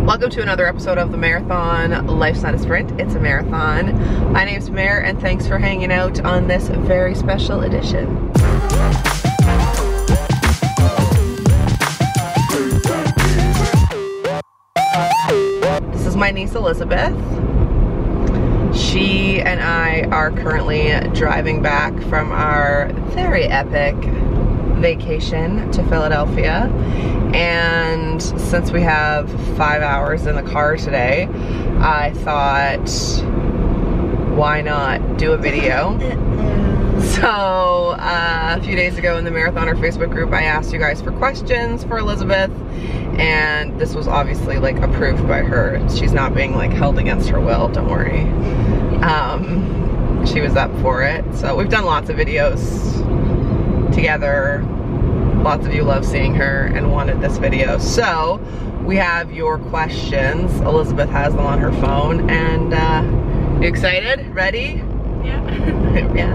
Welcome to another episode of the Mareathon. Life's not a sprint, it's a marathon. My name's Mare, and thanks for hanging out on this very special edition. This is my niece Elizabeth. She and I are currently driving back from our very epic vacation to Philadelphia, and since we have 5 hours in the car today, I thought, why not do a video? So a few days ago in the Mareathoner Facebook group, I asked you guys for questions for Elizabeth, and this was obviously like approved by her. She's not being like held against her will, don't worry. She was up for it. So we've done lots of videos together. Lots of you love seeing her and wanted this video. So we have your questions. Elizabeth has them on her phone, and you excited? Ready? Yeah. Yeah.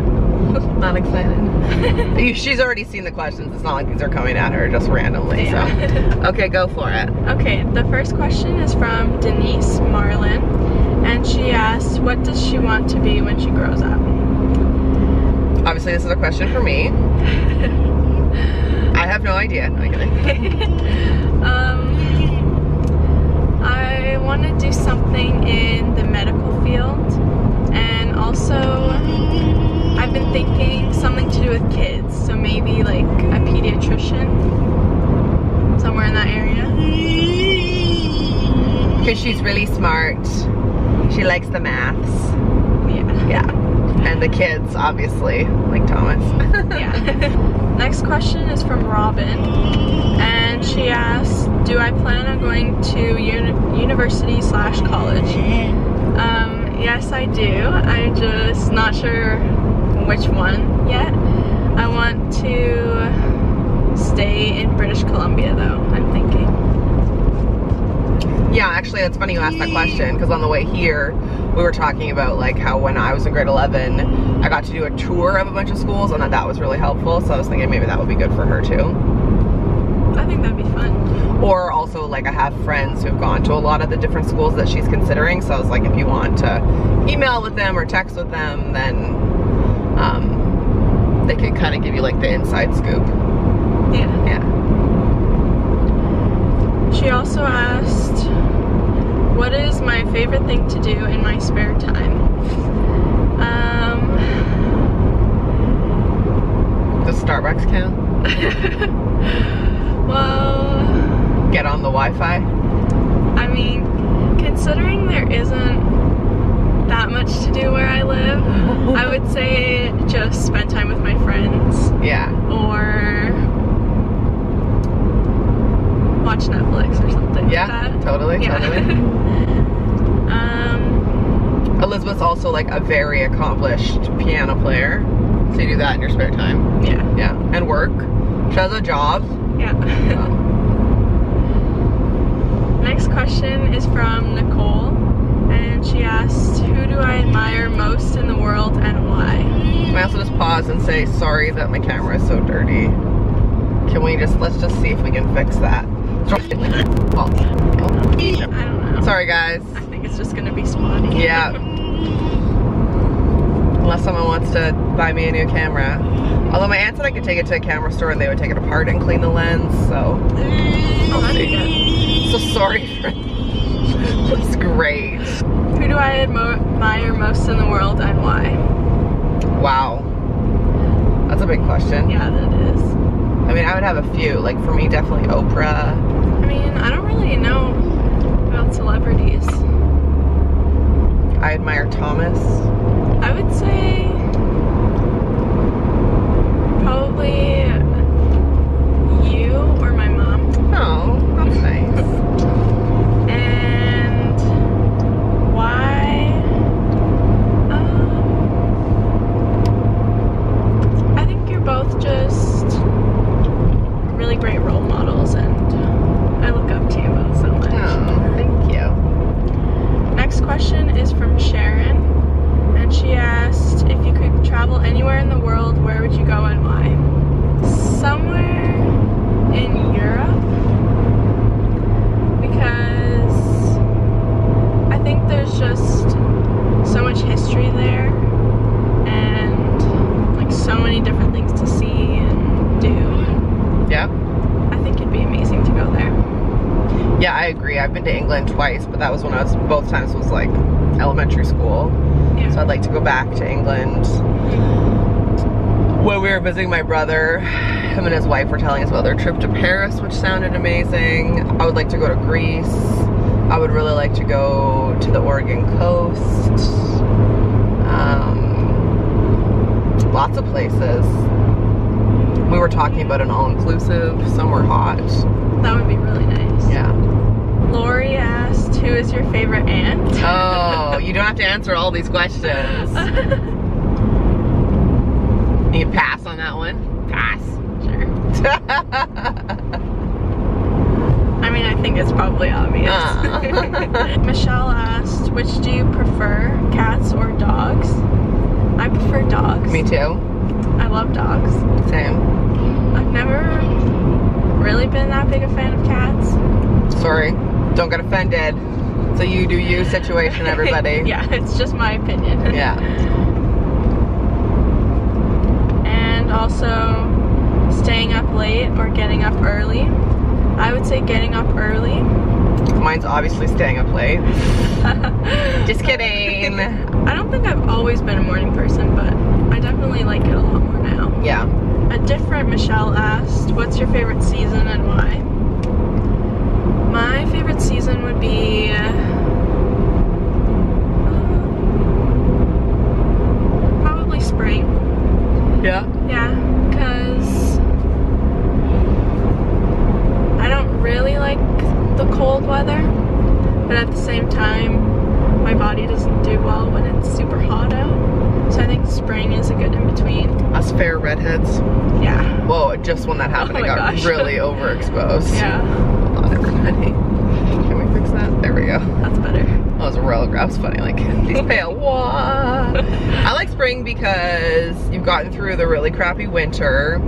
Not excited. She's already seen the questions. It's not like these are coming at her just randomly. Yeah. So okay, go for it. Okay, the first question is from Denise Marlin, and she asks, what does she want to be when she grows up? Obviously this is a question for me. I have no idea. No, I'm kidding. I want to do something in the medical field, and also I've been thinking something to do with kids, so maybe like a pediatrician, somewhere in that area. Because she's really smart. She likes the maths. Yeah. Yeah. And the kids, obviously, like Thomas. Yeah. Next question is from Robin, and she asks, do I plan on going to university/college? Yes, I do. I'm just not sure which one yet. I want to stay in British Columbia though, I'm thinking. Yeah, actually that's funny you asked that question, because on the way here we were talking about like how when I was in grade 11 I got to do a tour of a bunch of schools, and that was really helpful, so I was thinking maybe that would be good for her too. I think that'd be fun. Or also, like, I have friends who've gone to a lot of the different schools that she's considering, so I was like, if you want to email with them or text with them, then they could kind of give you like the inside scoop. Yeah. Yeah. She also asked, what is my favorite thing to do in my spare time? Does Starbucks count? Well, get on the Wi-Fi? I mean, considering there isn't that much to do where I live, I would say just spend time with my friends. Yeah. Or watch Netflix or something yeah, like that. Totally, yeah. Totally. Elizabeth's also like a very accomplished piano player, so you do that in your spare time. Yeah. Yeah, and work. She has a job. Yeah. Next question is from Nicole, and she asked, who do I admire most in the world and why? Can I also just pause and say sorry that my camera is so dirty? Can we let's just see if we can fix that. I don't know. Sorry guys. I think it's just gonna be spotty. Yeah. Unless someone wants to buy me a new camera. Although my aunt said I could take it to a camera store and they would take it apart and clean the lens, so. Oh, that'd be good. So sorry for that's great. Who do I admire most in the world and why? Wow. That's a big question. Yeah, that is. I mean, I would have a few. Like for me, definitely Oprah. I mean, I don't really know about celebrities. I admire Thomas. I would say probably you or my mom. Oh, that's nice. And why? I think you're both just really great role models, and I look up to you both so much. country. I've been to England twice, but that was when I was, both times was like elementary school. Yeah. So I'd like to go back to England. When we were visiting my brother, him and his wife were telling us about their trip to Paris, which sounded amazing. I would like to go to Greece. I would really like to go to the Oregon coast. Lots of places. We were talking about an all-inclusive, somewhere hot. That would be really nice. Yeah. Lori asked, who is your favorite aunt? Oh, you don't have to answer all these questions. You pass on that one? Pass. Sure. I mean, I think it's probably obvious. Michelle asked, which do you prefer, cats or dogs? I prefer dogs. Me too. I love dogs. Same. I've never really been that big a fan of cats. Sorry, don't get offended. It's a you do you situation, everybody. Yeah, it's just my opinion. Yeah. And also, staying up late or getting up early. I would say getting up early. Mine's obviously staying up late. Just kidding. I don't think I've always been a morning person, but I definitely like it a lot more now. Yeah. A different Michelle asked, what's your favorite season and why? My favorite season would be probably spring. Yeah? Yeah, because I don't really like the cold weather, but at the same time, my body doesn't do well when it's super hot out. So I think spring is a good in-between. Us fair redheads. Yeah. Whoa, just when that happened, I got really overexposed. Yeah. Oh, everybody. Can we fix that? There we go. That's better. That was real, that was funny, like, these pale, what? I like spring because you've gotten through the really crappy winter,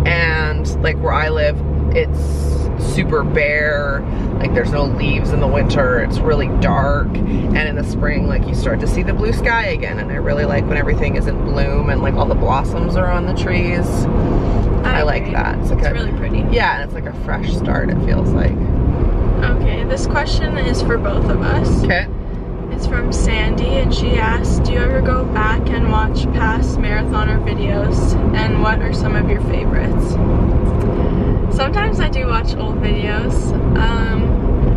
and like where I live, it's super bare, like there's no leaves in the winter, it's really dark, and in the spring, like you start to see the blue sky again, and I really like when everything is in bloom and like all the blossoms are on the trees. I like that. It's really pretty. Yeah, and it's like a fresh start, it feels like. Okay, this question is for both of us. Okay. It's from Sandy, and she asked, do you ever go back and watch past Mareathoner videos, and what are some of your favorites? Sometimes I do watch old videos.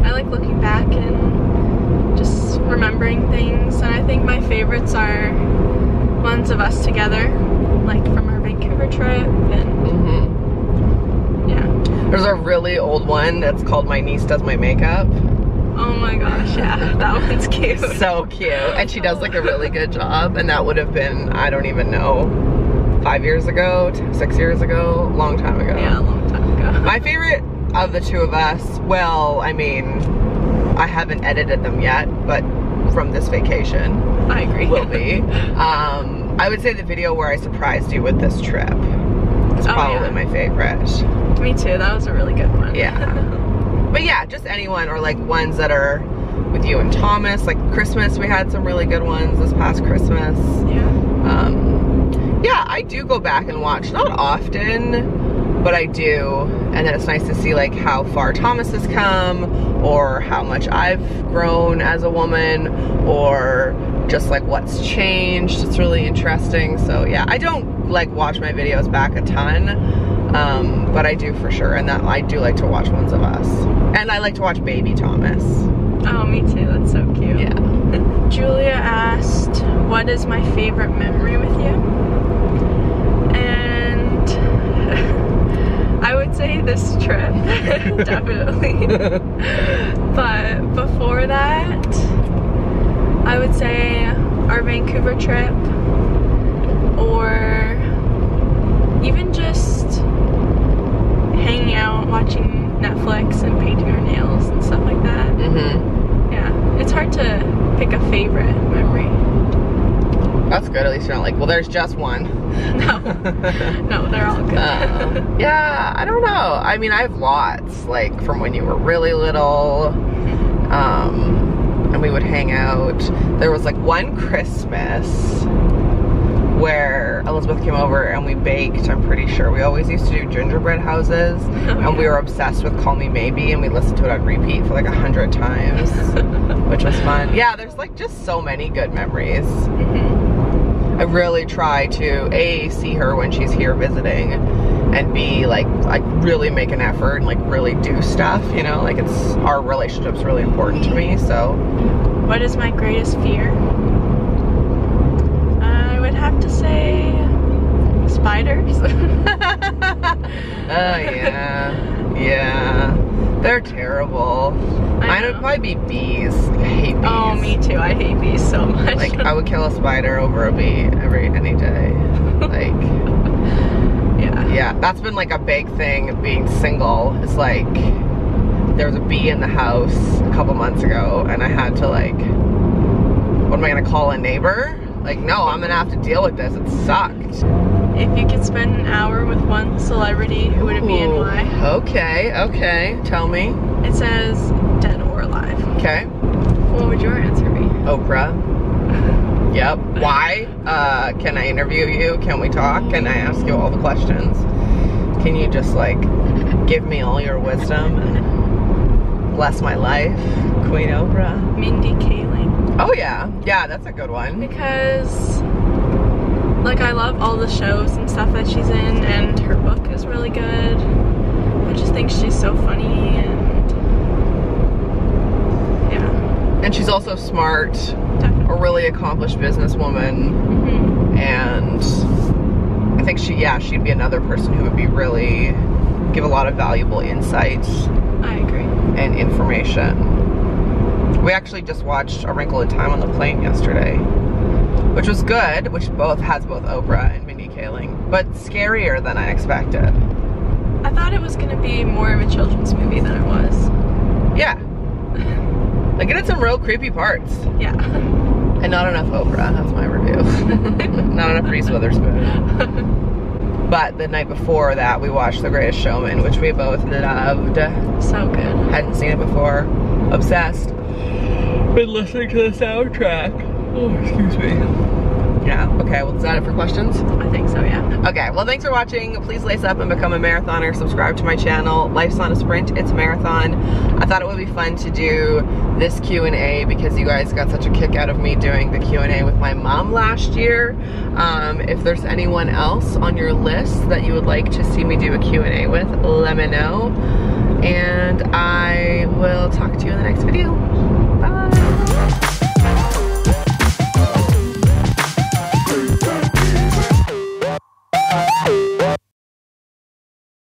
I like looking back and just remembering things, and I think my favorites are ones of us together, like from our Vancouver trip, and yeah. There's a really old one that's called My Niece Does My Makeup. Oh my gosh, yeah, that one's cute. So cute, and she does like a really good job, and that would have been, I don't even know, 5 years ago, 6 years ago, long time ago. Yeah, a long time ago. My favorite of the two of us, well, I mean, I haven't edited them yet, but from this vacation, I agree. will be. I would say the video where I surprised you with this trip is probably my favorite. Me too, that was a really good one. Yeah. But yeah, just anyone, or like ones that are with you and Thomas, like Christmas, we had some really good ones this past Christmas. Yeah. Yeah, I do go back and watch, not often, but I do, and then it's nice to see like how far Thomas has come, or how much I've grown as a woman, or just like what's changed. It's really interesting. So yeah, I don't like watch my videos back a ton, but I do for sure, and that I do like to watch ones of us, and I like to watch baby Thomas. Oh, me too, that's so cute. Yeah. Julia asked, what is my favorite memory with you? And I would say this trip, definitely. But before that, I would say our Vancouver trip, or even just hanging out, watching Netflix and painting our nails and stuff like that. Yeah, it's hard to pick a favorite memory. That's good, at least you're not like, well, there's just one. No, no, they're all good. Yeah, I don't know. I mean, I have lots, like from when you were really little, and we would hang out. There was like one Christmas where Elizabeth came over and we baked, I'm pretty sure. We always used to do gingerbread houses, and we were obsessed with Call Me Maybe, and we listened to it on repeat for like 100 times, which was fun. Yeah, there's like just so many good memories. I really try to A, see her when she's here visiting, and B, like really make an effort and like really do stuff, you know, like it's, our relationship's really important to me, so. What is my greatest fear? I would have to say spiders. Oh yeah, yeah, they're terrible. Mine would probably be bees. I hate bees. Oh, me too. I hate bees so much. Like, I would kill a spider over a bee any day. Like, yeah, that's been like a big thing being single. It's like, there was a bee in the house a couple months ago, and I had to like, what am I gonna call a neighbor? Like, no, I'm gonna have to deal with this. It sucked. If you could spend an hour with one celebrity, who would it be and why? Okay, tell me. It says dead or alive. Okay. What would your answer be? Oprah. Yep. Why? Can I interview you? Can we talk? Can I ask you all the questions? Can you just like give me all your wisdom and bless my life? Queen Oprah. Mindy Kaling. Oh yeah. Yeah, that's a good one. Because like I love all the shows and stuff that she's in, and her book is really good. I just think she's so funny, and yeah. And she's also smart. Definitely. A really accomplished businesswoman. And I think she'd be another person who would be really, give a lot of valuable insights. I agree. And information. We actually just watched A Wrinkle in Time on the plane yesterday, which was good, which has both Oprah and Mindy Kaling, but scarier than I expected. I thought it was gonna be more of a children's movie than it was. Yeah. Like, it had some real creepy parts. Yeah. And not enough Oprah, that's my review. Not enough Reese Witherspoon. But the night before that, we watched The Greatest Showman, which we both loved. So good. Hadn't seen it before. Obsessed. Been listening to the soundtrack. Oh, excuse me. Yeah, okay, well, is that it for questions? I think so, yeah. Okay, well, thanks for watching. Please lace up and become a marathoner. Subscribe to my channel. Life's not a sprint, it's a marathon. I thought it would be fun to do this Q&A because you guys got such a kick out of me doing the Q&A with my mom last year. If there's anyone else on your list that you would like to see me do a Q&A with, let me know. And I will talk to you in the next video. Bye.